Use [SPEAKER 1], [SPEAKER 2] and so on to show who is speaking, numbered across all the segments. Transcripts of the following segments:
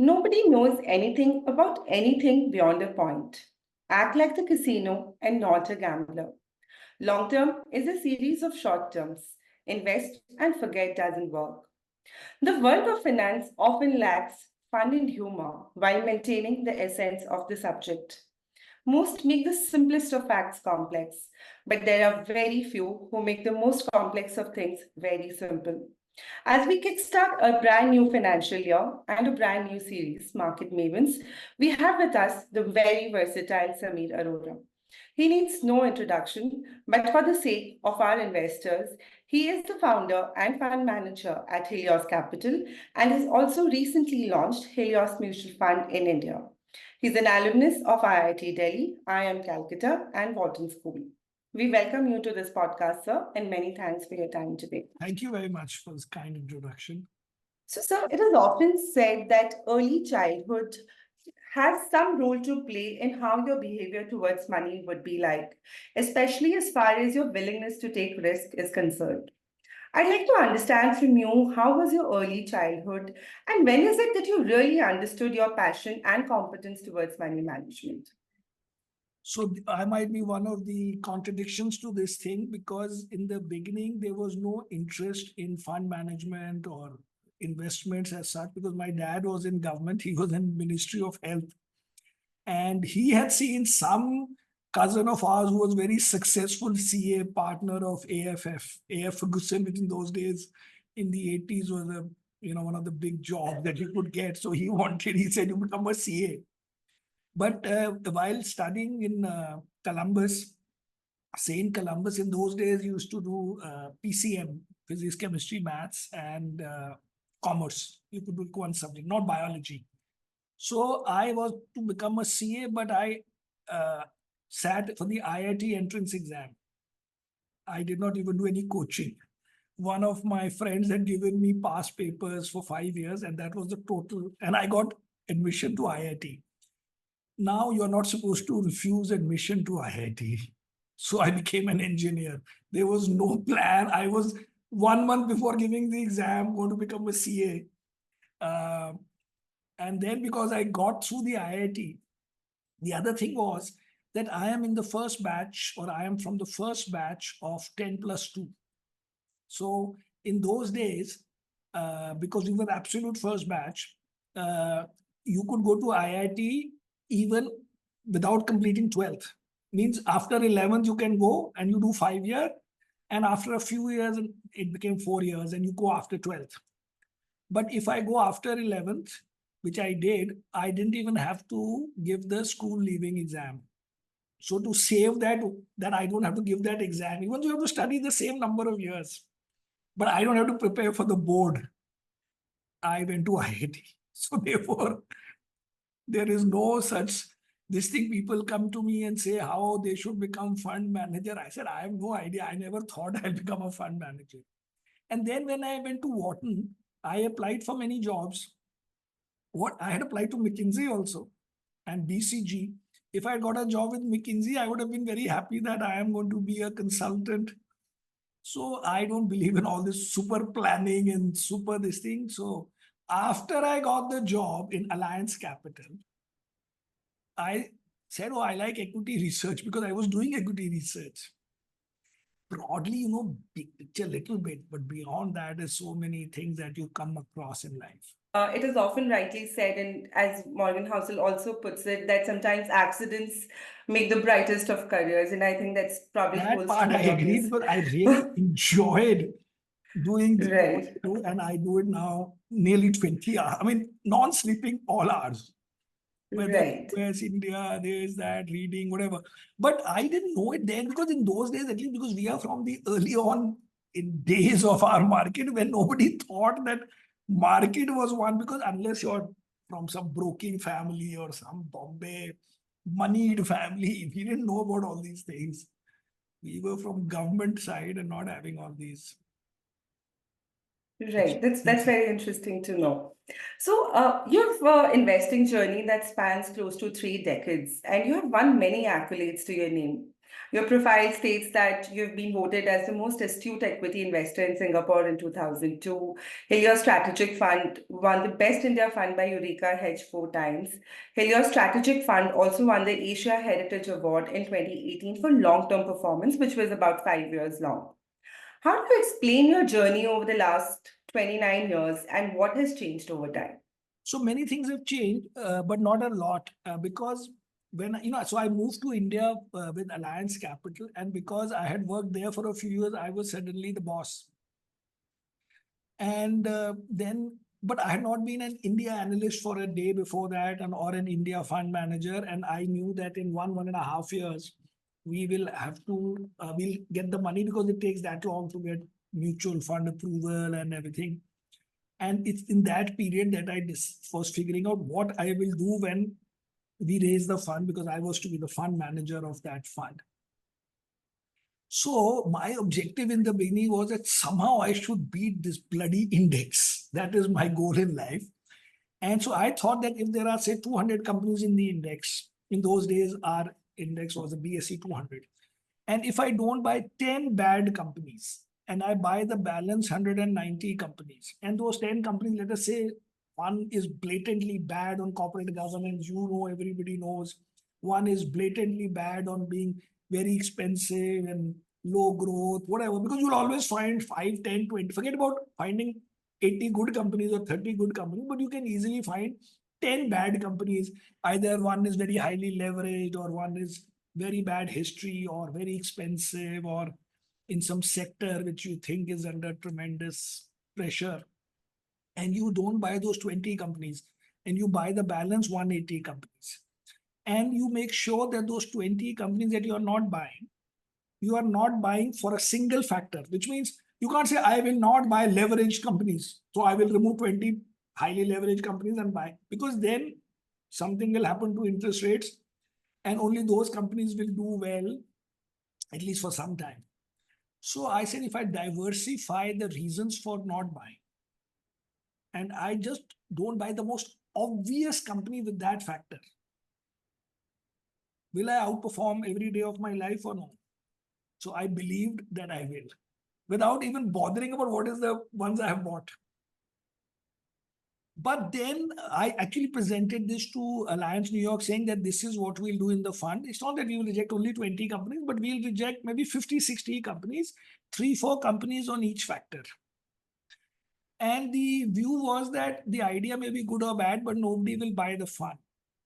[SPEAKER 1] Nobody knows anything about anything beyond a point. Act like the casino and not a gambler. Long term is a series of short terms. Invest and forget doesn't work. The world of finance often lacks fun and humor while maintaining the essence of the subject. Most make the simplest of facts complex, but there are very few who make the most complex of things very simple. As we kickstart a brand new financial year and a brand new series, Market Mavens, we have with us the very versatile Samir Arora. He needs no introduction, but for the sake of our investors, he is the founder and fund manager at Helios Capital and has also recently launched Helios Mutual Fund in India. He's an alumnus of IIT Delhi, IIM Calcutta, and Wharton School. We welcome you to this podcast, sir, and many thanks for your time today.
[SPEAKER 2] Thank you very much for this kind introduction.
[SPEAKER 1] So, sir, it is often said that early childhood has some role to play in how your behavior towards money would be like, especially as far as your willingness to take risk is concerned. I'd like to understand from you how was your early childhood and when is it that you really understood your passion and competence towards money management?
[SPEAKER 2] So I might be one of the contradictions to this thing because in the beginning, there was no interest in fund management or investments as such because my dad was in government. He was in Ministry of Health. And he had seen some cousin of ours who was very successful CA partner of AFF, AF Ferguson, which in those days in the 80s was one of the big jobs that you could get. So he said, you become a CA. But while studying in Columbus, St. Columbus, in those days used to do PCM, physics, chemistry, maths, and commerce. You could do one subject, not biology. So I was to become a CA, but I sat for the IIT entrance exam. I did not even do any coaching. One of my friends had given me past papers for 5 years, and that was the total. And I got admission to IIT. Now you're not supposed to refuse admission to IIT. So I became an engineer. There was no plan. I was 1 month before giving the exam going to become a CA. And then because I got through the IIT, the other thing was that I am in the first batch, or I am from the first batch of 10 plus 2. So in those days, because we were absolute first batch, you could go to IIT even without completing 12th. Means after 11th, you can go and you do 5 years. And after a few years, it became 4 years and you go after 12th. But if I go after 11th, which I did, I didn't even have to give the school leaving exam. So to save that I don't have to give that exam, even though you have to study the same number of years, but I don't have to prepare for the board, I went to IIT. So therefore, there is no such this thing. People come to me and say how they should become fund manager. I said, I have no idea. I never thought I'd become a fund manager. And then when I went to Wharton, I applied for many jobs. I had applied to McKinsey also and BCG. If I got a job with McKinsey, I would have been very happy that I am going to be a consultant. So I don't believe in all this super planning and super this thing. So after I got the job in Alliance Capital, I said, oh, I like equity research because I was doing equity research. Broadly, big picture a little bit, but beyond that, there's so many things that you come across in life.
[SPEAKER 1] It is often rightly said, and as Morgan Housel also puts it, that sometimes accidents make the brightest of careers. And I think that's probably
[SPEAKER 2] that part I agree, because I really enjoyed doing this,
[SPEAKER 1] right.
[SPEAKER 2] And I do it now nearly 20 hours. I mean, non-sleeping all hours. Whether US, India, there's that, reading, whatever. But I didn't know it then, because in those days, at least because we are from the early on in days of our market, when nobody thought that market was one, because unless you're from some broking family or some Bombay moneyed family, we didn't know about all these things. We were from government side and not having all these.
[SPEAKER 1] Right, that's very interesting to know. So you have an investing journey that spans close to 3 decades, and you have won many accolades to your name. Your profile states that you've been voted as the most astute equity investor in Singapore in 2002. Helios Strategic Fund won the Best India Fund by Eureka Hedge 4 times. Helios Strategic Fund also won the Asia Heritage Award in 2018 for long-term performance, which was about 5 years long. How do you explain your journey over the last 29 years and what has changed over time?
[SPEAKER 2] So many things have changed, but not a lot, because so I moved to India with Helios Capital, and because I had worked there for a few years, I was suddenly the boss. And but I had not been an India analyst for a day before that, or an India fund manager. And I knew that in 1.5 years, we will have to, we'll get the money, because it takes that long to get mutual fund approval and everything. And it's in that period that I was figuring out what I will do when we raise the fund, because I was to be the fund manager of that fund. So my objective in the beginning was that somehow I should beat this bloody index. That is my goal in life. And so I thought that if there are, say, 200 companies in the index, in those days, our index was the BSE 200. And if I don't buy 10 bad companies, and I buy the balance 190 companies, and those 10 companies, let us say one is blatantly bad on corporate governance, everybody knows. One is blatantly bad on being very expensive and low growth, whatever, because you'll always find 5, 10, 20. Forget about finding 80 good companies or 30 good companies, but you can easily find 10 bad companies. Either one is very highly leveraged, or one is very bad history, or very expensive, or in some sector which you think is under tremendous pressure. And you don't buy those 20 companies, and you buy the balance 180 companies. And you make sure that those 20 companies that you are not buying for a single factor, which means you can't say, I will not buy leveraged companies, so I will remove 20 highly leveraged companies and buy, because then something will happen to interest rates, and only those companies will do well, at least for some time. So I said, if I diversify the reasons for not buying, and I just don't buy the most obvious company with that factor, will I outperform every day of my life or no? So I believed that I will, without even bothering about what is the ones I have bought. But then I actually presented this to Alliance New York, saying that this is what we'll do in the fund. It's not that we will reject only 20 companies, but we'll reject maybe 50, 60 companies, 3, 4 companies on each factor. And the view was that the idea may be good or bad, but nobody will buy the fund,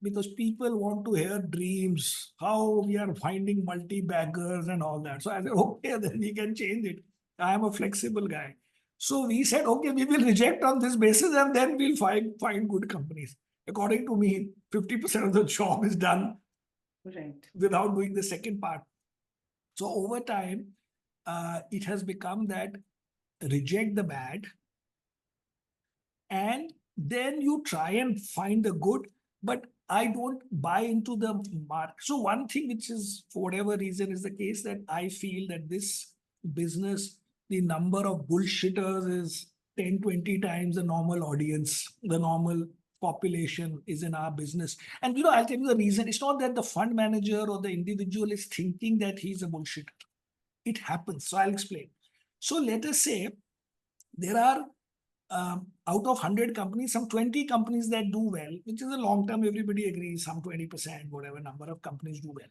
[SPEAKER 2] because people want to hear dreams, how we are finding multi-baggers and all that. So I said, okay, then we can change it. I am a flexible guy. So we said, okay, we will reject on this basis, and then we'll find good companies. According to me, 50% of the job is done without doing the second part. So over time, it has become that reject the bad, and then you try and find the good, but I don't buy into the mark. So one thing which is, for whatever reason, is the case, that I feel that this business, the number of bullshitters is 10, 20 times the normal audience, the normal population is in our business. And I'll tell you the reason. It's not that the fund manager or the individual is thinking that he's a bullshitter. It happens. So I'll explain. So let us say there are out of 100 companies, some 20 companies that do well, which is a long term, everybody agrees, some 20%, whatever number of companies do well.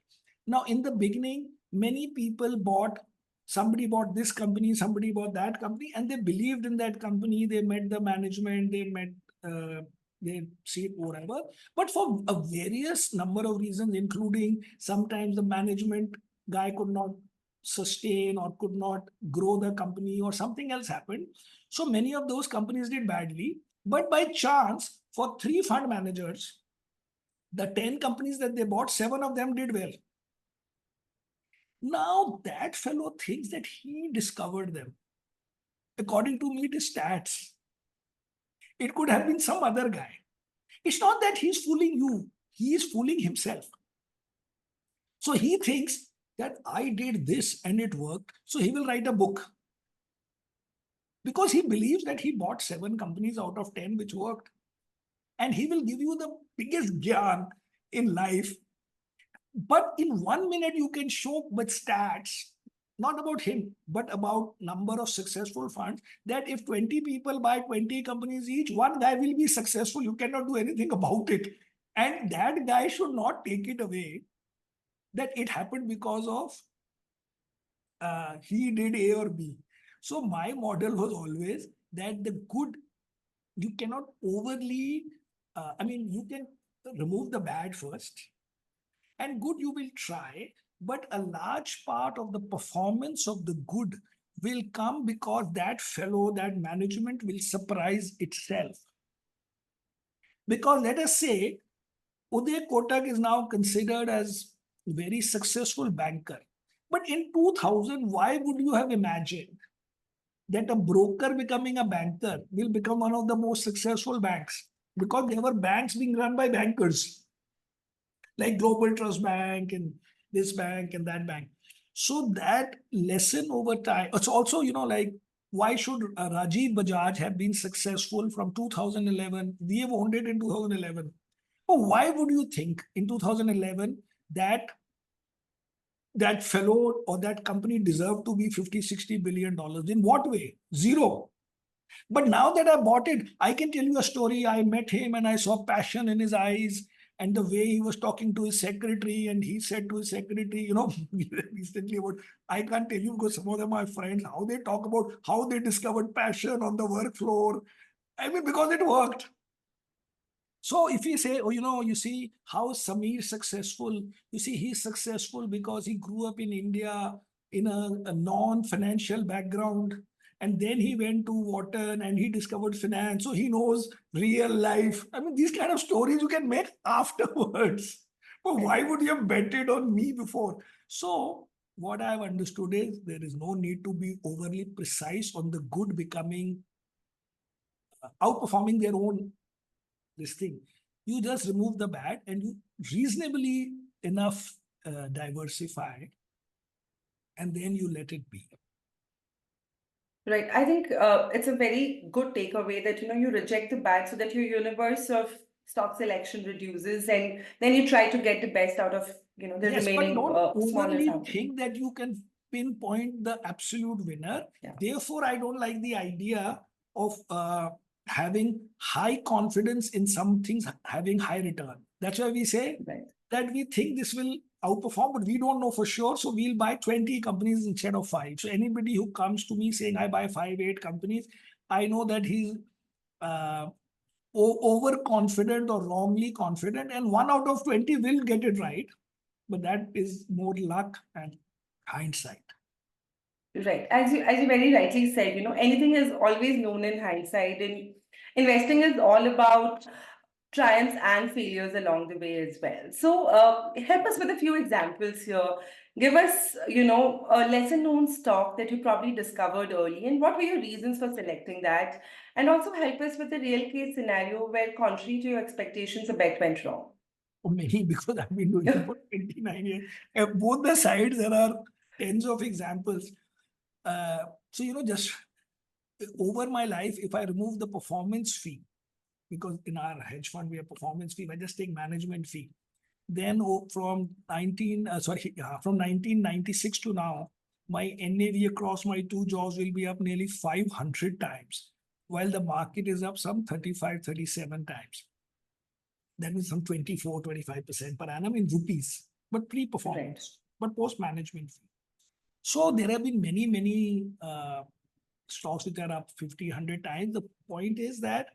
[SPEAKER 2] Now, in the beginning, many people somebody bought this company, somebody bought that company, and they believed in that company. They met the management, they see it, whatever. But for a various number of reasons, including sometimes the management guy could not sustain or could not grow the company, or something else happened. So many of those companies did badly. But by chance, for 3 fund managers, the 10 companies that they bought, 7 of them did well. Now that fellow thinks that he discovered them. According to me, it is stats. It could have been some other guy. It's not that he's fooling you. He is fooling himself. So he thinks that I did this and it worked, so he will write a book. Because he believes that he bought 7 companies out of 10 which worked. And he will give you the biggest gyan in life. But in 1 minute, you can show with stats, not about him, but about number of successful funds, that if 20 people buy 20 companies each, one guy will be successful. You cannot do anything about it. And that guy should not take it away that it happened because of he did A or B. So my model was always that the good, you cannot overly, you can remove the bad first, and good you will try, but a large part of the performance of the good will come because that fellow, that management will surprise itself. Because let us say Uday Kotak is now considered as a very successful banker. But in 2000, why would you have imagined that a broker becoming a banker will become one of the most successful banks? Because there were banks being run by bankers, like Global Trust Bank and this bank and that bank. So that lesson over time, it's also, like, why should Rajiv Bajaj have been successful from 2011? We have owned it in 2011. But why would you think in 2011 that that fellow or that company deserved to be 50, $60 billion? In what way? Zero. But now that I bought it, I can tell you a story. I met him and I saw passion in his eyes and the way he was talking to his secretary. And he said to his secretary, recently about, I can't tell you because some of them are friends, how they talk about how they discovered passion on the work floor. I mean, because it worked. So if you say, you see how Samir successful, you see he's successful because he grew up in India in a non-financial background. And then he went to Wharton and he discovered finance. So he knows real life. I mean, these kind of stories you can make afterwards. But why would you have betted on me before? So what I've understood is there is no need to be overly precise on the good becoming, outperforming their own this thing. You just remove the bad and you reasonably enough diversify, and then you let it be.
[SPEAKER 1] Right. I think it's a very good takeaway that, you reject the bad so that your universe of stock selection reduces and then you try to get the best out of, the
[SPEAKER 2] Yes, but
[SPEAKER 1] remaining
[SPEAKER 2] don't
[SPEAKER 1] smaller
[SPEAKER 2] overly
[SPEAKER 1] sample.
[SPEAKER 2] think that you can pinpoint the absolute winner.
[SPEAKER 1] Yeah.
[SPEAKER 2] Therefore, I don't like the idea of having high confidence in some things having high return. That's why we say
[SPEAKER 1] Right.
[SPEAKER 2] that we think this will outperform, but we don't know for sure. So we'll buy 20 companies instead of 5. So anybody who comes to me saying I buy 5, 8 companies, I know that he's overconfident or wrongly confident, and 1 out of 20 will get it right. But that is more luck and hindsight.
[SPEAKER 1] Right. As you very rightly said, anything is always known in hindsight, and investing is all about triumphs and failures along the way as well. So, help us with a few examples here. Give us, a lesser known stock that you probably discovered early, and what were your reasons for selecting that? And also help us with a real case scenario where, contrary to your expectations, a bet went wrong.
[SPEAKER 2] For many, because I've been doing it for 29 years. Both the sides, there are tens of examples. So, just over my life, if I remove the performance fee, because in our hedge fund we have performance fee, if I just take management fee, then from 1996 to now, my NAV across my 2 jaws will be up nearly 500 times, while the market is up some 35, 37 times. That means some 24, 25% per annum in rupees, but pre-performance, but post-management fee. So there have been many, many stocks which are up 50, 100 times. The point is that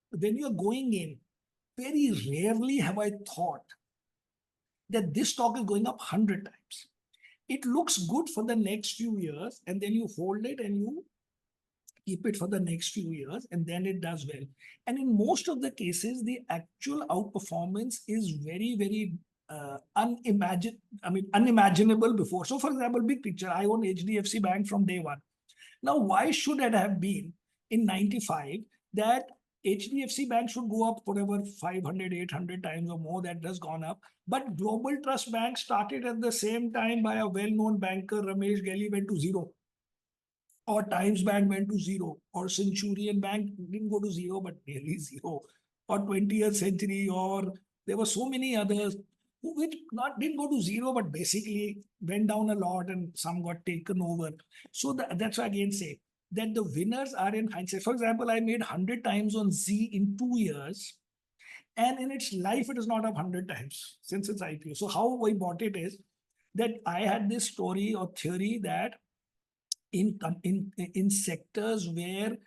[SPEAKER 2] when you're going in, very rarely have I thought that this stock is going up 100 times. It looks good for the next few years, and then you hold it and you keep it for the next few years, and then it does well. And in most of the cases, the actual outperformance is very, very unimaginable before. So, for example, big picture, I own HDFC Bank from day one. Now, why should it have been in 95 that HDFC Bank should go up whatever 500, 800 times or more? That has gone up. But Global Trust Bank started at the same time by a well-known banker, Ramesh Gelly, went to zero. Or Times Bank went to zero. Or Centurion Bank didn't go to zero, but nearly zero. Or 20th Century, or there were so many others. which not didn't go to zero, but basically went down a lot and some got taken over. So that's why I again say that the winners are in hindsight. For example, I made 100 times on Z in 2 years. And in its life, it is not up 100 times since its IPO. So how I bought it is that I had this story or theory that in sectors where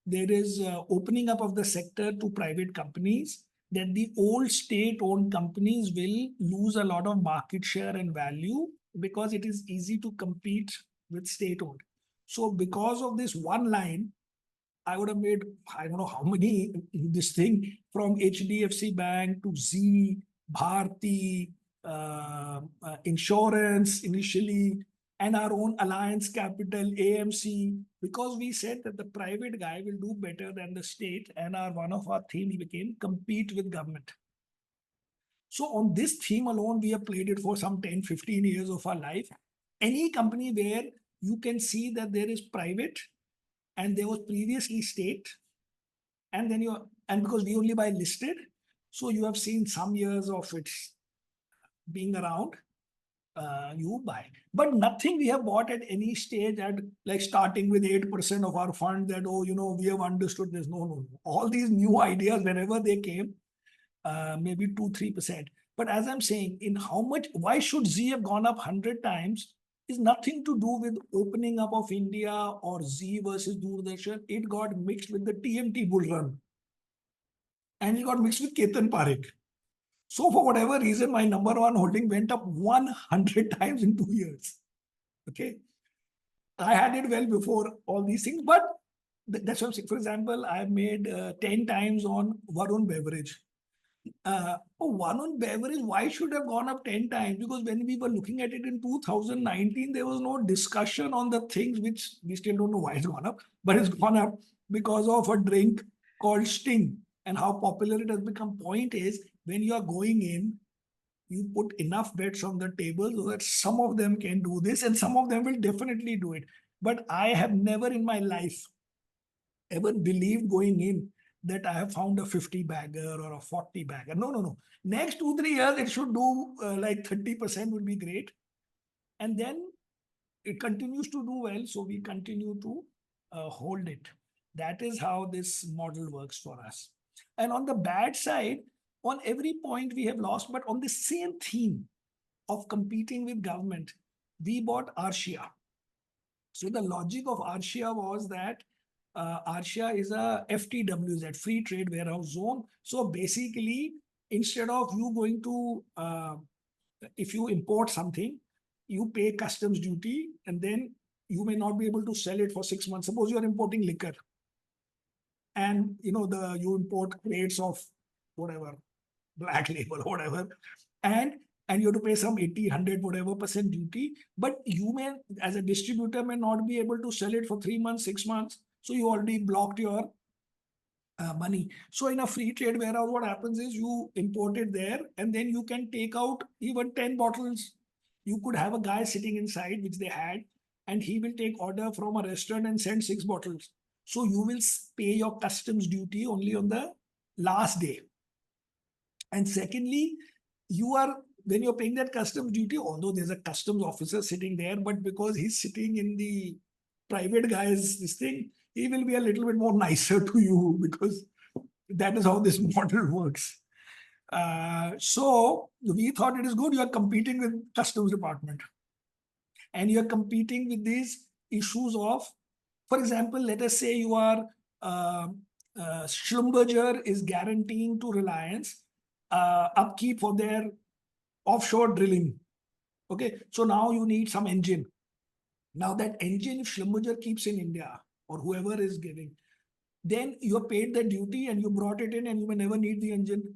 [SPEAKER 2] there is opening up of the sector to private companies, that the old state-owned companies will lose a lot of market share and value because it is easy to compete with state-owned. So because of this one line, I would have made, I don't know how many, this thing from HDFC Bank to Z, Bharti, insurance initially, and our own Alliance Capital, AMC, because we said that the private guy will do better than the state, and one of our themes became compete with government. So on this theme alone, we have played it for some 10, 15 years of our life. Any company where you can see that there is private and there was previously state, and then and because we only buy listed, so you have seen some years of it being around, you buy. But nothing we have bought at any stage at like starting with 8% of our fund that, oh, we have understood this. No. All these new ideas, whenever they came, maybe 2-3%. But as I'm saying, in how much, why should Z have gone up 100 times is nothing to do with opening up of India or Z versus Doordarshan. It got mixed with the TMT bull run. And it got mixed with Ketan Parekh. So for whatever reason, my number one holding went up 100 times in 2 years. Okay. I had it well before all these things, but that's what I'm saying. For example, I made 10 times on Varun Beverage. Varun Beverage, why should have gone up 10 times? Because when we were looking at it in 2019, there was no discussion on the things which we still don't know why it's gone up, but it's gone up because of a drink called Sting and how popular it has become. Point is, when you are going in, you put enough bets on the table so that some of them can do this and some of them will definitely do it. But I have never in my life ever believed going in that I have found a 50 bagger or a 40 bagger. No. Next 2-3 years, it should do like 30% would be great. And then it continues to do well. So we continue to hold it. That is how this model works for us. And on the bad side, on every point we have lost, but on the same theme of competing with government, we bought Arshia. So the logic of Arshia was that Arshia is a FTWZ, Free Trade Warehouse Zone. So basically, instead of you going to, if you import something, you pay customs duty and then you may not be able to sell it for 6 months. Suppose you're importing liquor and you import crates of whatever, black label or whatever, and you have to pay some 80, 100, whatever percent duty, but you may, as a distributor, may not be able to sell it for 3 months, 6 months. So you already blocked your money. So in a free trade warehouse, what happens is you import it there and then you can take out even 10 bottles. You could have a guy sitting inside, which they had, and he will take order from a restaurant and send 6 bottles. So you will pay your customs duty only on the last day. And secondly, when you're paying that customs duty, although there's a customs officer sitting there, but because he's sitting in the private guy's this thing, he will be a little bit more nicer to you because that is how this model works. So we thought it is good. You are competing with customs department and you are competing with these issues of, for example, let us say you are Schlumberger is guaranteeing to Reliance upkeep for their offshore drilling. Okay, so now you need some engine. Now that engine, if Schlumberger keeps in India or whoever is giving, then you have paid the duty and you brought it in and you may never need the engine.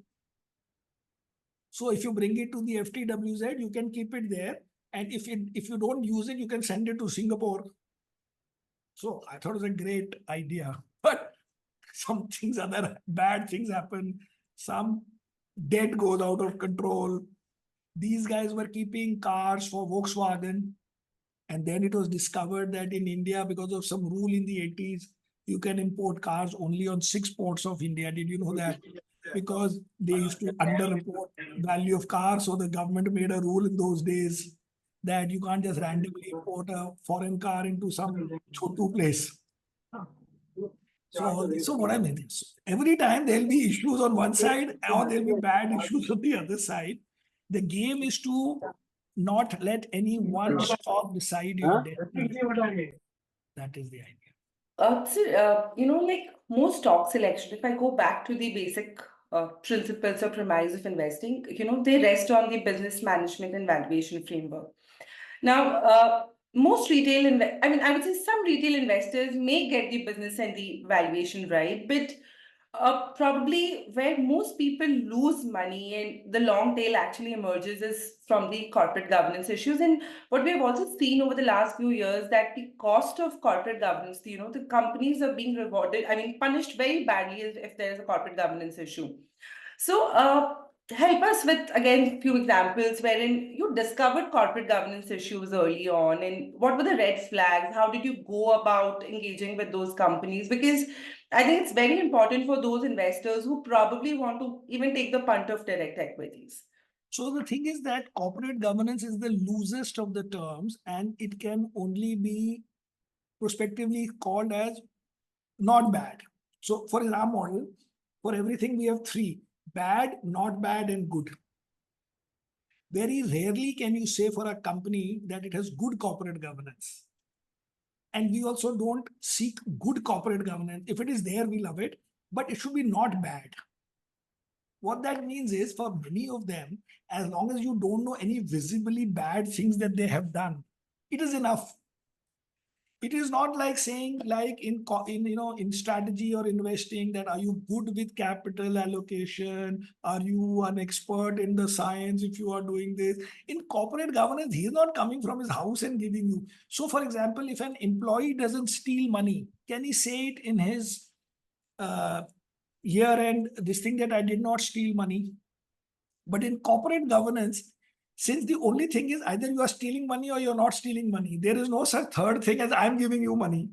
[SPEAKER 2] So if you bring it to the FTWZ, you can keep it there. And if you don't use it, you can send it to Singapore. So I thought it was a great idea. But some things, other bad things happen. Some debt goes out of control. These guys were keeping cars for Volkswagen. And then it was discovered that in India, because of some rule in the 80s, you can import cars only on 6 ports of India. Did you know that? Because they used to underreport value of cars. So the government made a rule in those days that you can't just randomly import a foreign car into some chotu place. So what I mean is, every time there'll be issues on one side or there'll be bad issues on the other side. The game is to not let any one stock decide your destiny. That is the idea.
[SPEAKER 1] Like most stock selection, if I go back to the basic principles or premise of investing, they rest on the business management and valuation framework. Now, most I would say some retail investors may get the business and the valuation right, but probably where most people lose money and the long tail actually emerges is from the corporate governance issues. And what we have also seen over the last few years that the cost of corporate governance, the companies are being punished very badly if there is a corporate governance issue. So, help us with, again, few examples wherein you discovered corporate governance issues early on, and what were the red flags? How did you go about engaging with those companies? Because I think it's very important for those investors who probably want to even take the punt of direct equities.
[SPEAKER 2] So the thing is that corporate governance is the loosest of the terms, and it can only be prospectively called as not bad. So for our model, for everything we have three: bad, not bad, and good. Very rarely can you say for a company that it has good corporate governance. And we also don't seek good corporate governance. If it is there, we love it, but it should be not bad. What that means is, for many of them, as long as you don't know any visibly bad things that they have done, it is enough. It is not like saying, like in strategy or investing, that are you good with capital allocation? Are you an expert in the science if you are doing this? In corporate governance, he is not coming from his house and giving you. So, for example, if an employee doesn't steal money, can he say it in his year-end, this thing that I did not steal money? But in corporate governance, since the only thing is either you are stealing money or you're not stealing money, there is no such third thing as I'm giving you money.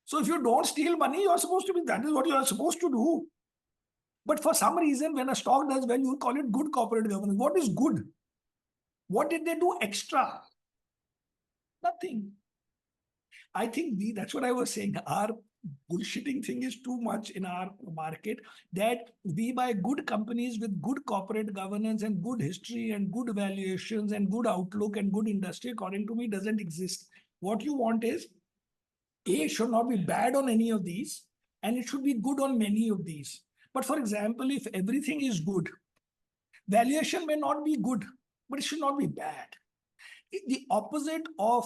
[SPEAKER 2] So if you don't steal money, you're supposed to be, that is what you are supposed to do. But for some reason, when a stock does well, you call it good corporate governance. What is good? What did they do extra? Nothing. I think that's what I was saying. Our bullshitting thing is too much in our market, that we buy good companies with good corporate governance and good history and good valuations and good outlook and good industry, according to me, doesn't exist. What you want is, A, should not be bad on any of these, and it should be good on many of these. But for example, if everything is good, valuation may not be good, but it should not be bad. The opposite of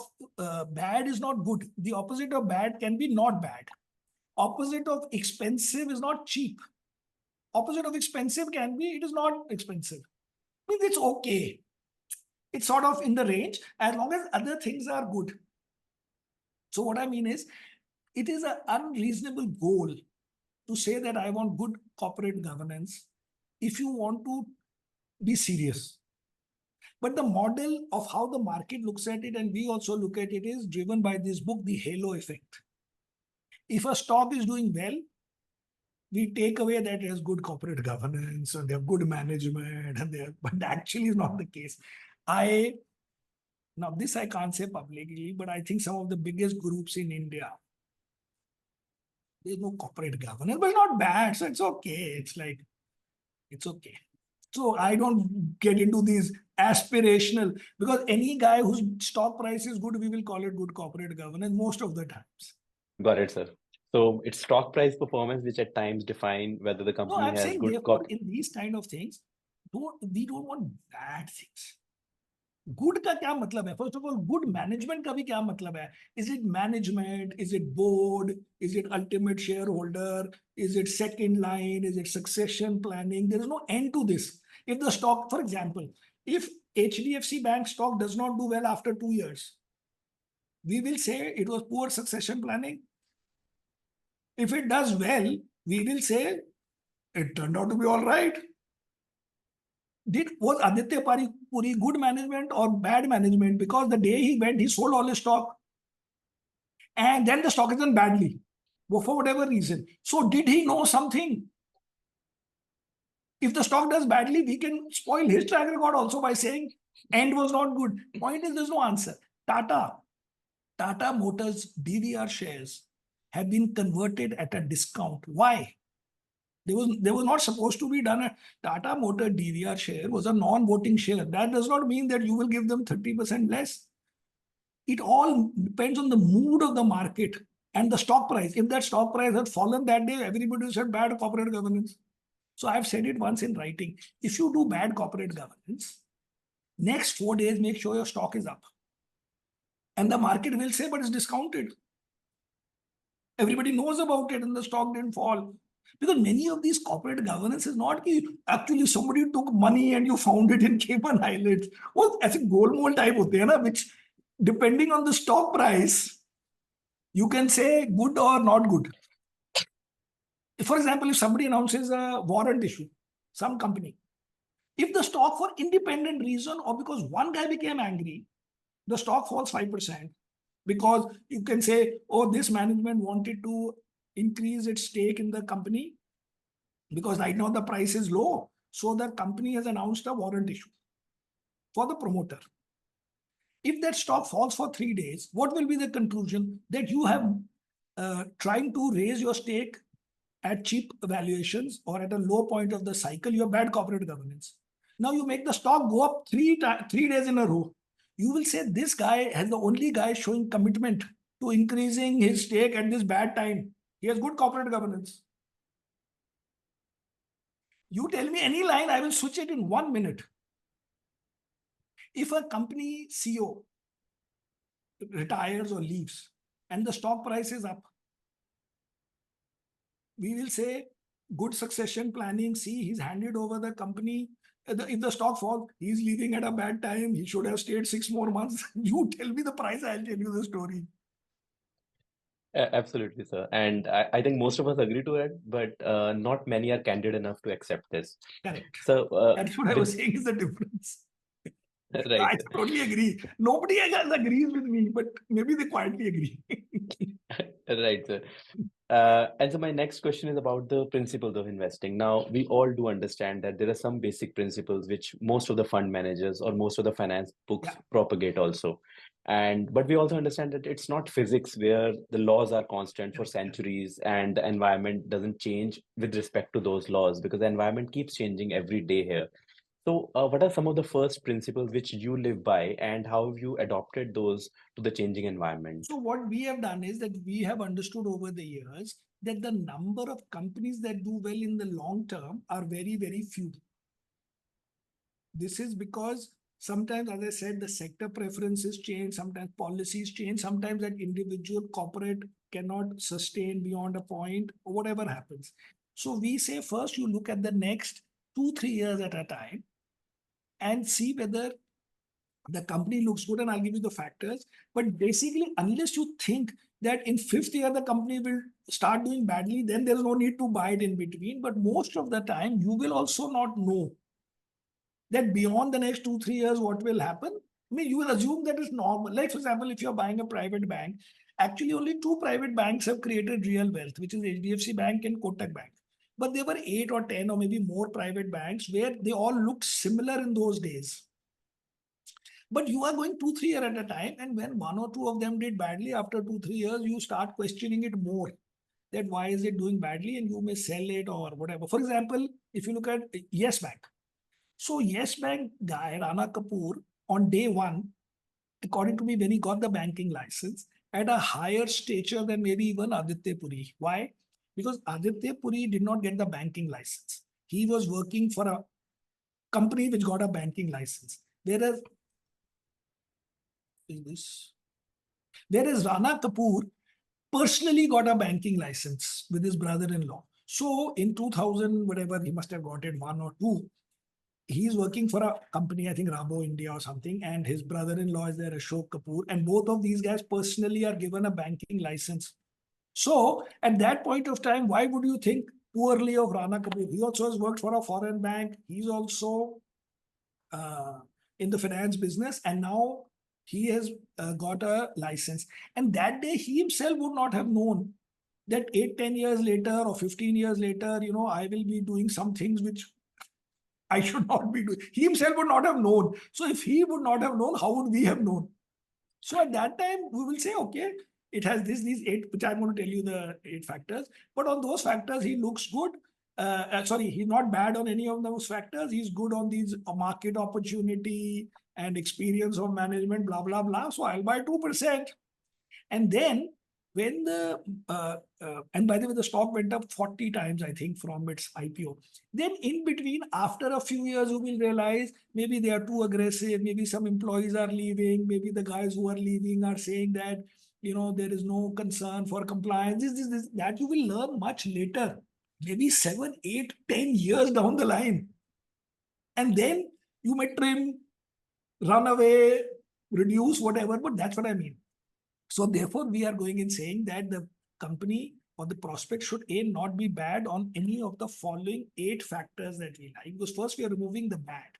[SPEAKER 2] bad is not good. The opposite of bad can be not bad. Opposite of expensive is not cheap. Opposite of expensive can be, it is not expensive. I mean, it's okay. It's sort of in the range as long as other things are good. So what I mean is, it is an unreasonable goal to say that I want good corporate governance if you want to be serious. But the model of how the market looks at it, and we also look at it, is driven by this book, The Halo Effect. If a stock is doing well, we take away that it has good corporate governance and they have good management, but that actually is not the case. Now this I can't say publicly, but I think some of the biggest groups in India, there's no corporate governance, but it's not bad. So it's okay. It's okay. So I don't get into these aspirational, because any guy whose stock price is good, we will call it good corporate governance most of the times.
[SPEAKER 3] Got it, sir. So it's stock price performance which at times define whether the
[SPEAKER 2] No,
[SPEAKER 3] company
[SPEAKER 2] I'm
[SPEAKER 3] has
[SPEAKER 2] saying
[SPEAKER 3] good
[SPEAKER 2] therefore in these kind of things, we don't want bad things. Good का क्या मतलब है? First of all, good management का भी क्या मतलब है? Is it management? Is it board? Is it ultimate shareholder? Is it second line? Is it succession planning? There is no end to this. If the stock, for example, if HDFC Bank stock does not do well after 2 years, we will say it was poor succession planning. If it does well, we will say it turned out to be all right. Was Aditya Puri good management or bad management? Because the day he went, he sold all his stock. And then the stock is done badly, for whatever reason. So did he know something? If the stock does badly, we can spoil his track record also by saying end was not good. Point is, there's no answer. Tata Motors DVR shares have been converted at a discount. Why? They was not supposed to be done. A Tata Motor DVR share was a non-voting share. That does not mean that you will give them 30% less. It all depends on the mood of the market and the stock price. If that stock price had fallen that day, everybody said bad corporate governance. So I've said it once in writing. If you do bad corporate governance, next 4 days, make sure your stock is up. And the market will say, but it's discounted. Everybody knows about it and the stock didn't fall. Because many of these corporate governance is not actually somebody took money and you found it in Cayman Islands. Well, as a golmaal type hote hai na, which depending on the stock price, you can say good or not good. For example, if somebody announces a warrant issue, some company, if the stock for independent reason or because one guy became angry, the stock falls 5%, because you can say, oh, this management wanted to increase its stake in the company because right now the price is low. So the company has announced a warrant issue for the promoter. If that stock falls for 3 days, what will be the conclusion? That you have trying to raise your stake at cheap valuations or at a low point of the cycle, you have bad corporate governance. Now you make the stock go up 3 days in a row. You will say this guy has the only guy showing commitment to increasing his stake at this bad time. He has good corporate governance. You tell me any line, I will switch it in 1 minute. If a company CEO retires or leaves and the stock price is up, we will say good succession planning. See, he's handed over the company. If the stock falls, he's leaving at a bad time. He should have stayed 6 more months. You tell me the price, I'll tell you the story.
[SPEAKER 3] Absolutely, sir. And I think most of us agree to it, but not many are candid enough to accept this.
[SPEAKER 2] Correct.
[SPEAKER 3] So
[SPEAKER 2] that's what I was saying is the difference.
[SPEAKER 3] right.
[SPEAKER 2] I totally agree. Nobody agrees with me, but maybe they quietly agree.
[SPEAKER 3] Right, sir. And so my next question is about the principles of investing. Now, we all do understand that there are some basic principles which most of the fund managers or most of the finance books propagate also. But we also understand that it's not physics where the laws are constant for centuries and the environment doesn't change with respect to those laws, because the environment keeps changing every day here. So what are some of the first principles which you live by, and how have you adopted those to the changing environment?
[SPEAKER 2] So what we have done is that we have understood over the years that the number of companies that do well in the long term are very, very few. This is because sometimes, as I said, the sector preferences change, sometimes policies change, sometimes that individual corporate cannot sustain beyond a point, or whatever happens. So we say first you look at the next 2-3 years at a time and see whether the company looks good, and I'll give you the factors. But basically, unless you think that in 5th year the company will start doing badly, then there's no need to buy it in between. But most of the time, you will also not know that beyond the next 2-3 years what will happen. I mean, you will assume that it's normal. Like, for example, if you're buying a private bank, actually only 2 private banks have created real wealth, which is HDFC Bank and Kotak Bank. But there were 8 or 10 or maybe more private banks where they all looked similar in those days. But you are going 2-3 years at a time, and when 1 or 2 of them did badly, after 2-3 years, you start questioning it more. That why is it doing badly, and you may sell it or whatever. For example, if you look at Yes Bank. So Yes Bank guy, Rana Kapoor, on day 1, according to me, when he got the banking license, had a higher stature than maybe even Aditya Puri. Why? Because Aditya Puri did not get the banking license. He was working for a company which got a banking license. Whereas Rana Kapoor personally got a banking license with his brother-in-law. So in 2000, whatever, he must have got it 1 or 2. He's working for a company, I think Rabo India or something, and his brother-in-law is there, Ashok Kapoor, and both of these guys personally are given a banking license. So at that point of time, why would you think poorly of Rana Kapoor? He also has worked for a foreign bank. He's also in the finance business, and now he has got a license. And that day he himself would not have known that 8-10 years later or 15 years later, I will be doing some things which I should not be doing. He himself would not have known. So if he would not have known, how would we have known? So at that time, we will say, okay, it has these 8, which I'm going to tell you the 8 factors. But on those factors, he looks good. Sorry, he's not bad on any of those factors. He's good on these market opportunity and experience of management, blah, blah, blah. So I'll buy 2%. And then when and by the way, the stock went up 40 times, I think, from its IPO. Then in between, after a few years, you will realize maybe they are too aggressive. Maybe some employees are leaving. Maybe the guys who are leaving are saying that, there is no concern for compliance. This, that you will learn much later, maybe 7, 8, 10 years down the line. And then you may trim, run away, reduce, whatever, but that's what I mean. So therefore, we are going in saying that the company or the prospect should not be bad on any of the following 8 factors that we like. Because first we are removing the bad.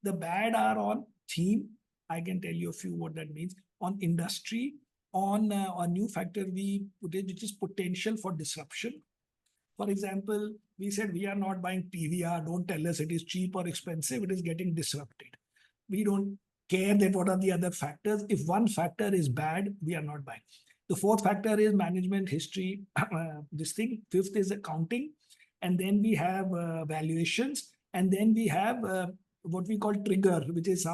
[SPEAKER 2] The bad are on theme. I can tell you a few what that means. On industry, on a new factor we put it, which is potential for disruption. For example, we said we are not buying PVR. Don't tell us it is cheap or expensive. It is getting disrupted. We don't care that what are the other factors. If one factor is bad, we are not buying. The 4th factor is management history. This thing. 5th is accounting. And then we have valuations. And then we have what we call trigger, which is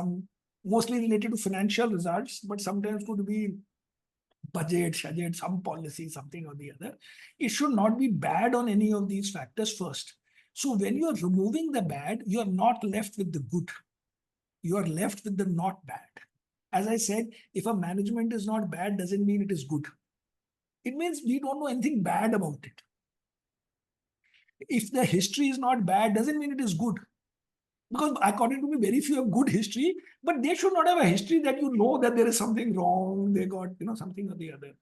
[SPEAKER 2] mostly related to financial results, but sometimes could be budget, some policy, something or the other. It should not be bad on any of these factors first. So when you are removing the bad, you are not left with the good. You are left with the not bad. As I said, if a management is not bad, doesn't mean it is good. It means we don't know anything bad about it. If the history is not bad, doesn't mean it is good. Because according to me, very few have good history, but they should not have a history that that there is something wrong, they got something or the other.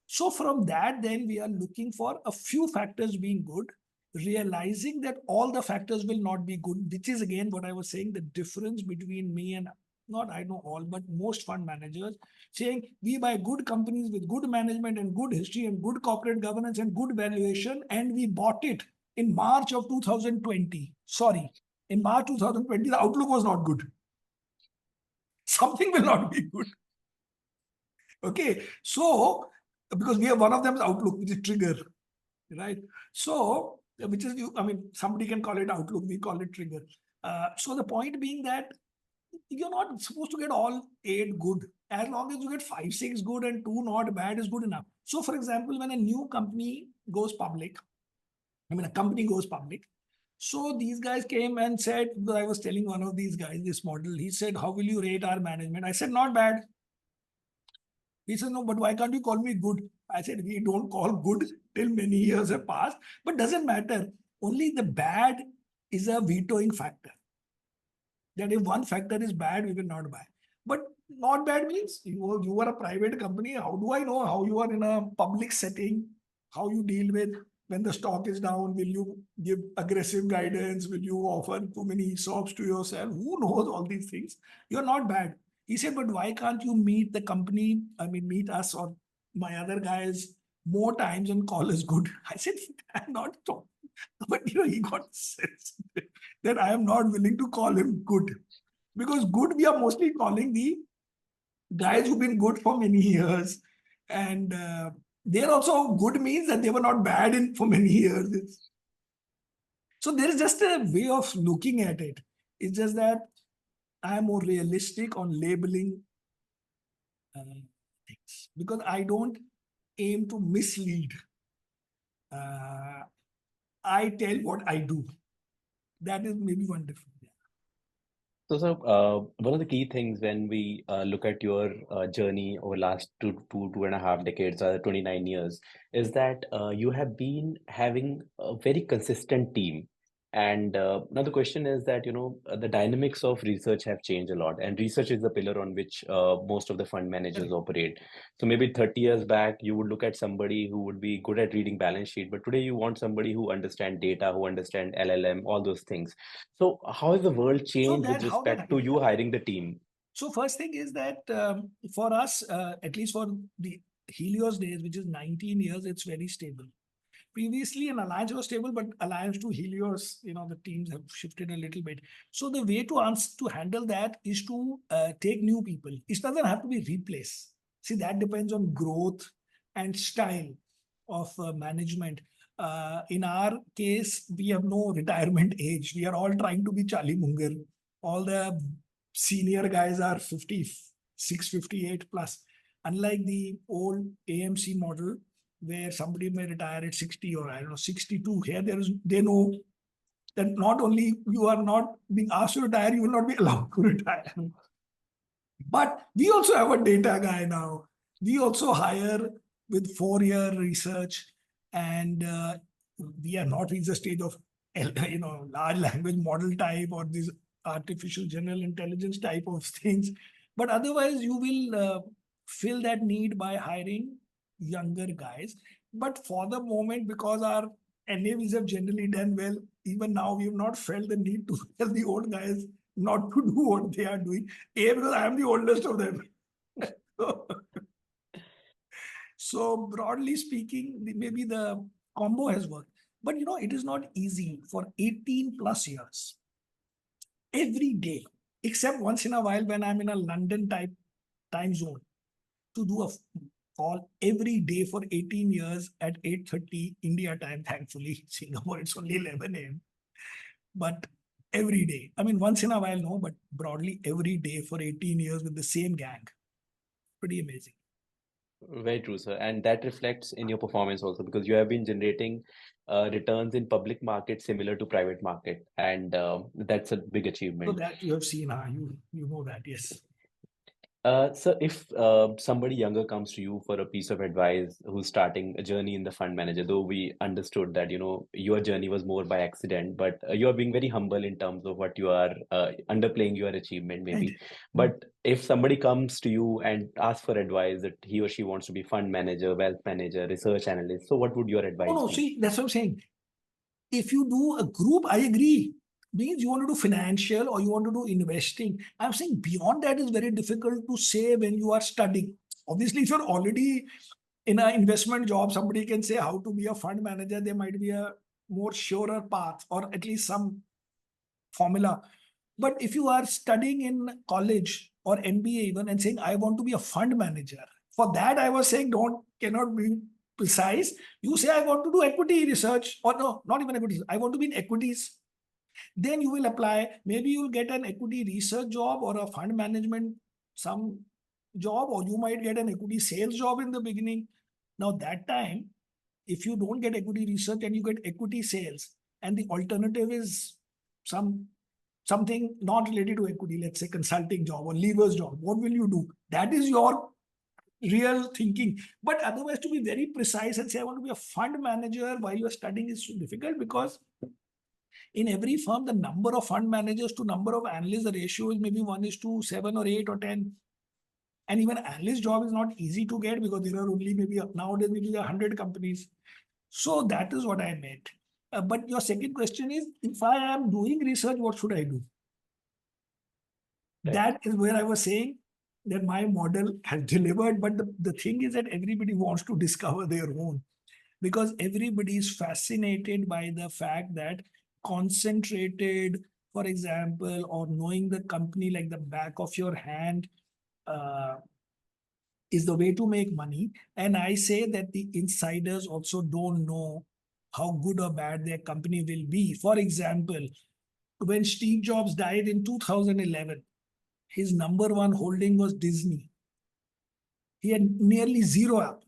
[SPEAKER 2] So from that, then we are looking for a few factors being good, realizing that all the factors will not be good, which is again what I was saying, the difference between me and I know all, but most fund managers saying we buy good companies with good management and good history and good corporate governance and good valuation, and we bought it in March of 2020. Sorry, in March 2020, the outlook was not good. Something will not be good. Okay, so because we have one of them is outlook, which is trigger, right? So which is somebody can call it outlook, we call it trigger. So the point being that you're not supposed to get all 8 good. As long as you get 5, 6 good and 2 not bad is good enough. So for example, when a new company goes public, a company goes public. So these guys came and said, because I was telling one of these guys this model, he said, how will you rate our management? I said, not bad. He said, no, but why can't you call me good? I said, we don't call good till many years have passed, but doesn't matter. Only the bad is a vetoing factor. That if one factor is bad, we will not buy. But not bad means you are a private company. How do I know how you are in a public setting? How you deal with when the stock is down? Will you give aggressive guidance? Will you offer too many ESOPs to yourself? Who knows all these things? You're not bad. He said, but why can't you meet the company? Meet us or my other guys more times and call us good? I said, I'm not talking. But he got sense that I am not willing to call him good. Because good, we are mostly calling the guys who've been good for many years. And they're also good means that they were not bad for many years. So there is just a way of looking at it. It's just that I am more realistic on labeling things. Because I don't aim to mislead. I tell what I do. That is maybe one difference.
[SPEAKER 3] So, one of the key things when we look at your journey over last 2.5 decades, 29 years, is that you have been having a very consistent team. And now the question is that, the dynamics of research have changed a lot, and research is the pillar on which most of the fund managers operate. So maybe 30 years back, you would look at somebody who would be good at reading balance sheet, but today you want somebody who understands data, who understands LLM, all those things. So how has the world changed with respect to you hiring the team?
[SPEAKER 2] So first thing is that for us, at least for the Helios days, which is 19 years, it's very stable. Previously, an alliance was stable, but alliance to Helios, the teams have shifted a little bit. So the way to handle that is to take new people. It doesn't have to be replaced. See, that depends on growth and style of management. In our case, we have no retirement age. We are all trying to be Charlie Munger. All the senior guys are 56, 58 plus. Unlike the old AMC model, where somebody may retire at 60 or 62. Here, they know that not only you are not being asked to retire, you will not be allowed to retire. But we also have a data guy now. We also hire with 4-year research, and we are not reached the stage of large language model type or this artificial general intelligence type of things. But otherwise, you will fill that need by hiring younger guys. But for the moment, because our NAVs have generally done well, even now we have not felt the need to tell the old guys not to do what they are doing. Because I am the oldest of them. So broadly speaking, maybe the combo has worked. But it is not easy for 18 plus years, every day, except once in a while when I'm in a London type time zone, to do a call every day for 18 years at 8:30 India time. Thankfully, Singapore, it's only 11 a.m. But every day, I mean, once in a while, no, but broadly every day for 18 years with the same gang. Pretty amazing.
[SPEAKER 3] Very true, sir. And that reflects in your performance also, because you have been generating returns in public market similar to private market. And that's a big
[SPEAKER 2] So
[SPEAKER 3] achievement.
[SPEAKER 2] that you have seen, you know that, yes.
[SPEAKER 3] So if somebody younger comes to you for a piece of advice who's starting a journey in the fund manager, though we understood that, your journey was more by accident, but you are being very humble in terms of what you are underplaying your achievement maybe.
[SPEAKER 2] Right.
[SPEAKER 3] But if somebody comes to you and asks for advice that he or she wants to be fund manager, wealth manager, research analyst, so what would your advice
[SPEAKER 2] No,
[SPEAKER 3] be?
[SPEAKER 2] see, that's what I'm saying. If you do a group, I agree. Means you want to do financial or you want to do investing. I'm saying beyond that is very difficult to say when you are studying. Obviously, if you're already in an investment job, somebody can say how to be a fund manager. There might be a more surer path or at least some formula. But if you are studying in college or MBA even and saying, I want to be a fund manager, for that I was saying cannot be precise. You say, I want to do equity research, or no, not even equity. I want to be in equities. Then you will apply. Maybe you'll get an equity research job or a fund management some job, or you might get an equity sales job in the beginning. Now that time, if you don't get equity research and you get equity sales, and the alternative is something not related to equity, let's say consulting job or lever's job, what will you do? That is your real thinking. But otherwise, to be very precise and say, I want to be a fund manager while you're studying is so difficult, because in every firm, the number of fund managers to number of analysts, the ratio is maybe 1:7 or 8 or 10. And even analyst job is not easy to get because there are only maybe nowadays maybe 100 companies. So that is what I meant. But your second question is, if I am doing research, what should I do?
[SPEAKER 3] Right.
[SPEAKER 2] That is where I was saying that my model has delivered. But the thing is that everybody wants to discover their own, because everybody is fascinated by the fact that concentrated, for example, or knowing the company like the back of your hand is the way to make money. And I say that the insiders also don't know how good or bad their company will be. For example, when Steve Jobs died in 2011, his number one holding was Disney. He had nearly zero Apple.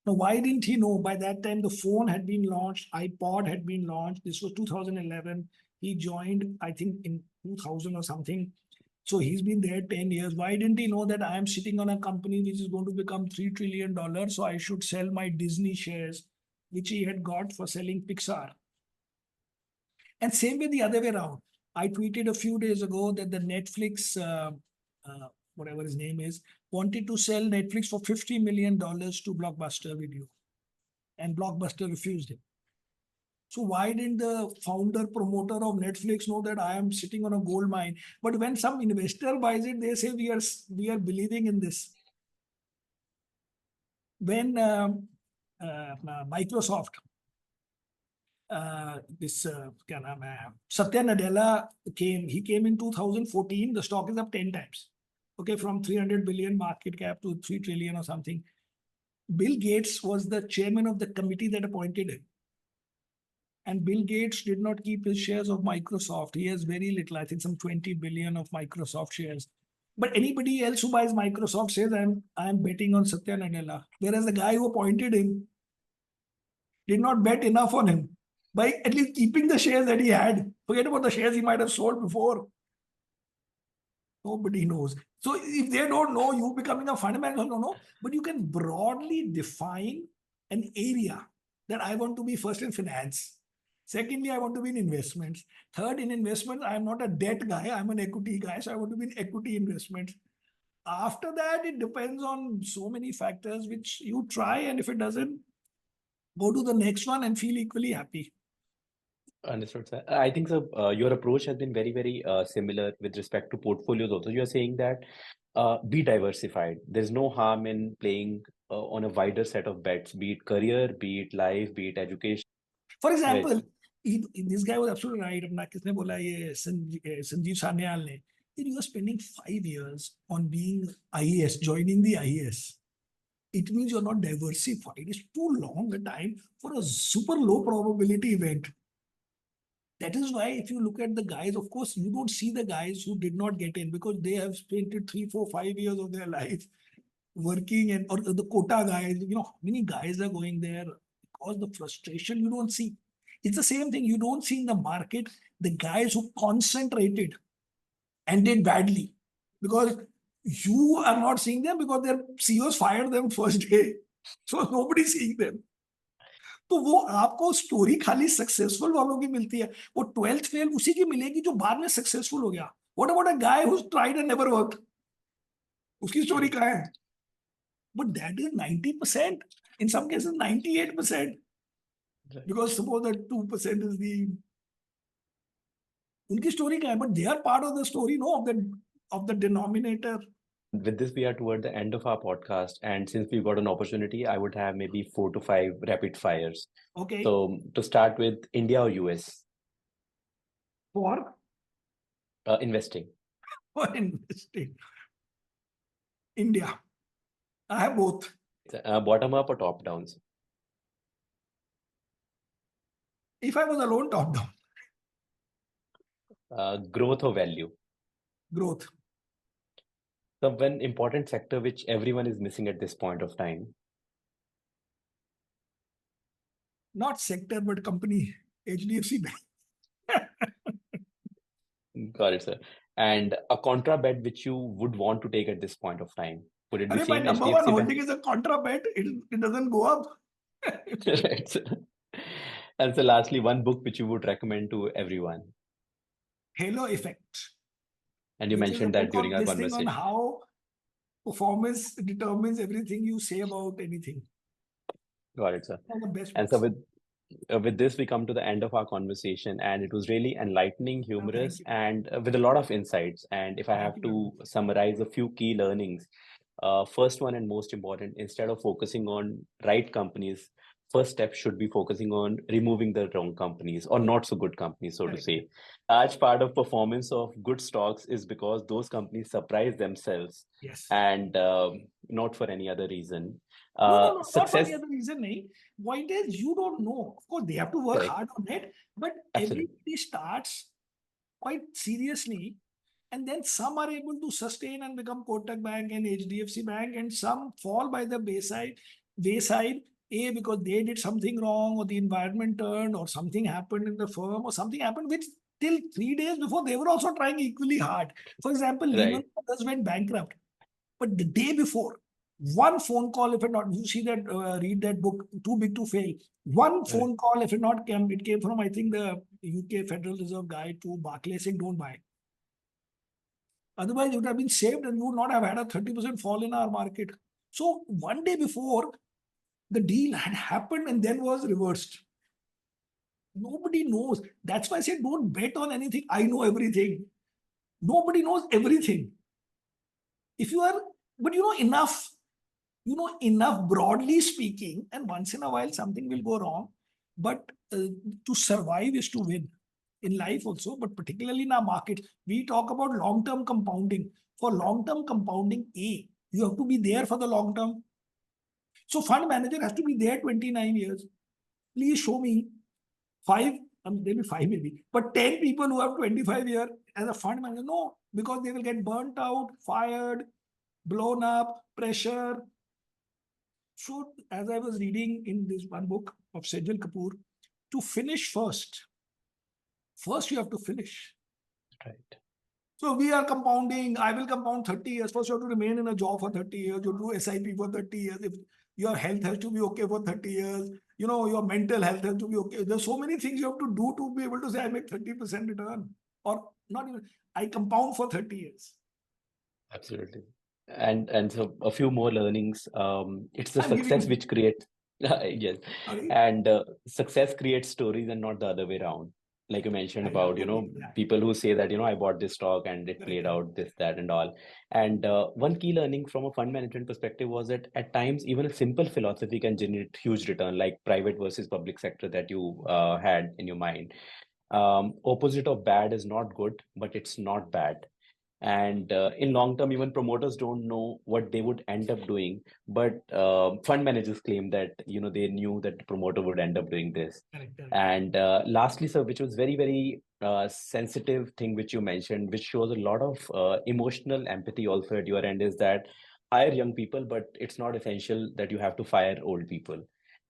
[SPEAKER 2] Now, why didn't he know? By that time, the phone had been launched, iPod had been launched. This was 2011. He joined, I think, in 2000 or something. So he's been there 10 years. Why didn't he know that I am sitting on a company which is going to become $3 trillion? So I should sell my Disney shares, which he had got for selling Pixar. And same way the other way around. I tweeted a few days ago that the Netflix, whatever his name is, wanted to sell Netflix for $50 million to Blockbuster Video. And Blockbuster refused him. So why didn't the founder, promoter of Netflix know that I am sitting on a gold mine? But when some investor buys it, they say we are believing in this. When Microsoft क्या नाम है, Satya Nadella came. He came in 2014. The stock is up 10 times. Okay, from 300 billion market cap to 3 trillion or something. Bill Gates was the chairman of the committee that appointed him. And Bill Gates did not keep his shares of Microsoft. He has very little, I think some 20 billion of Microsoft shares. But anybody else who buys Microsoft says, I'm betting on Satya Nadella. Whereas the guy who appointed him did not bet enough on him by at least keeping the shares that he had. Forget about the shares he might have sold before. Nobody knows. So if they don't know, you becoming a fund manager, don't know. But you can broadly define an area that I want to be first in finance. Secondly, I want to be in investments. Third, in investments, I'm not a debt guy. I'm an equity guy. So I want to be in equity investments. After that, it depends on so many factors which you try. And if it doesn't, go to the next one and feel equally happy.
[SPEAKER 3] Understood, sir. I think so. Your approach has been very, very similar with respect to portfolios also. You are saying that be diversified. There's no harm in playing on a wider set of bets, be it career, be it life, be it education.
[SPEAKER 2] For
[SPEAKER 3] Right.
[SPEAKER 2] example, this guy was absolutely right. अपना किसने बोला ये संजीव सान्याल ने. You are spending 5 years on being IAS, joining the IAS. It means you're not diversified. It's too long a time for a super low probability event. That is why if you look at the guys, of course, you don't see the guys who did not get in because they have spent 3, 4, 5 years of their life working, and or the quota guys, how many guys are going there because the frustration you don't see. It's the same thing. You don't see in the market the guys who concentrated and did badly because you are not seeing them because their CEOs fired them first day. So nobody's seeing them. तो वो आपको story खाली successful वालों की मिलती है. वो 12th fail उसी की मिलेगी जो बाद में सक्सेसफुल हो गया. What about a guy who tried and never worked? उसकी स्टोरी कहाँ है? But that is 90%. In some cases, 98%. Because suppose that 2% is the उनकी स्टोरी क्या है? But they are part of the story, no, of the denominator.
[SPEAKER 3] With this, we are toward the end of our podcast. And since we've got an opportunity, I would have maybe 4 to 5 rapid fires.
[SPEAKER 2] Okay.
[SPEAKER 3] So to start with, India or US?
[SPEAKER 2] For
[SPEAKER 3] Investing.
[SPEAKER 2] for investing. India. I have both.
[SPEAKER 3] Bottom up or top downs?
[SPEAKER 2] If I was alone, top down.
[SPEAKER 3] Growth or value?
[SPEAKER 2] Growth.
[SPEAKER 3] So one important sector which everyone is missing at this point of time.
[SPEAKER 2] Not sector, but company. HDFC Bank.
[SPEAKER 3] Got it, sir. And a contra bet which you would want to take at this point of time? Would it be
[SPEAKER 2] My
[SPEAKER 3] same
[SPEAKER 2] number
[SPEAKER 3] HDFC
[SPEAKER 2] one
[SPEAKER 3] Bank?
[SPEAKER 2] holding is a contra bet. It doesn't go up.
[SPEAKER 3] Right, sir. And so lastly, one book which you would recommend to everyone.
[SPEAKER 2] Halo Effect.
[SPEAKER 3] And you
[SPEAKER 2] which is a
[SPEAKER 3] mentioned that
[SPEAKER 2] book
[SPEAKER 3] during
[SPEAKER 2] on
[SPEAKER 3] our
[SPEAKER 2] this thing on
[SPEAKER 3] conversation.
[SPEAKER 2] how performance determines everything you say about anything.
[SPEAKER 3] Got it, sir.
[SPEAKER 2] One of the best
[SPEAKER 3] And so
[SPEAKER 2] books.
[SPEAKER 3] with this, we come to the end of our conversation, and it was really enlightening, humorous,
[SPEAKER 2] you.
[SPEAKER 3] and with a lot of insights. And if I
[SPEAKER 2] Thank
[SPEAKER 3] have
[SPEAKER 2] you.
[SPEAKER 3] to summarize a few key learnings, first one and most important, instead of focusing on right companies, first step should be focusing on removing the wrong companies or not so good companies, so to
[SPEAKER 2] Correct.
[SPEAKER 3] say. Large part of performance of good stocks is because those companies surprise themselves
[SPEAKER 2] Yes.
[SPEAKER 3] and not for any other reason.
[SPEAKER 2] No, not for
[SPEAKER 3] Success,
[SPEAKER 2] any other reason. nahi. Point is, you don't know. Of course, they have to work
[SPEAKER 3] correct,
[SPEAKER 2] hard on it, but
[SPEAKER 3] absolutely,
[SPEAKER 2] everybody starts quite seriously, and then some are able to sustain and become Kotak Bank and HDFC Bank, and some fall by the wayside, because they did something wrong, or the environment turned, or something happened in the firm, or something happened which till 3 days before they were also trying equally hard. For example, Lehman
[SPEAKER 3] right,
[SPEAKER 2] Brothers went bankrupt, but the day before, one phone call, if it not, you see that, read that book, Too Big to Fail. One
[SPEAKER 3] right,
[SPEAKER 2] phone call, if it not came, it came from, I think, the UK Federal Reserve guy to Barclays saying, don't buy. Otherwise, it would have been saved and we would not have had a 30% fall in our market. So one day before, the deal had happened and then was reversed. Nobody knows. That's why I said, don't bet on anything. I know everything. Nobody knows everything. If you are, but enough broadly speaking, and once in a while something will go wrong. But to survive is to win in life also, but particularly in our market. We talk about long-term compounding. For long-term compounding, you have to be there for the long term. So fund manager has to be there 29 years. Please show me 5, maybe 5 maybe, but 10 people who have 25 years as a fund manager. No, because they will get burnt out, fired, blown up, pressure. So as I was reading in this one book of Sejal Kapoor, to finish first you have to finish.
[SPEAKER 3] Right.
[SPEAKER 2] So we are compounding. I will compound 30 years. First, you have to remain in a job for 30 years. You do SIP for 30 years. If your health has to be okay for 30 years, your mental health has to be okay. There's so many things you have to do to be able to say, I make 30% return. Or not even, I compound for 30 years.
[SPEAKER 3] Absolutely. And so a few more learnings. It's the
[SPEAKER 2] I'm giving
[SPEAKER 3] success
[SPEAKER 2] you.
[SPEAKER 3] which creates yes,
[SPEAKER 2] Sorry?
[SPEAKER 3] and success creates stories and not the other way around. Like you mentioned about, people who say that, I bought this stock and it played out this, that, and all. And one key learning from a fund management perspective was that at times even a simple philosophy can generate huge return, like private versus public sector that you had in your mind. Opposite of bad is not good, but it's not bad. And in long term, even promoters don't know what they would end up doing, but fund managers claim that they knew that the promoter would end up doing this.
[SPEAKER 2] Correct.
[SPEAKER 3] And lastly, sir, which was very, very sensitive thing which you mentioned, which shows a lot of emotional empathy also at your end, is that hire young people, but it's not essential that you have to fire old people.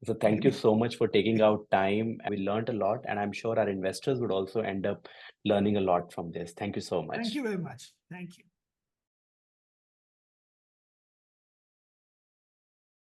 [SPEAKER 3] So thank you so much for taking out time. We learned a lot, and I'm sure our investors would also end up learning a lot from this. Thank you so much.
[SPEAKER 2] Thank you very much. Thank you.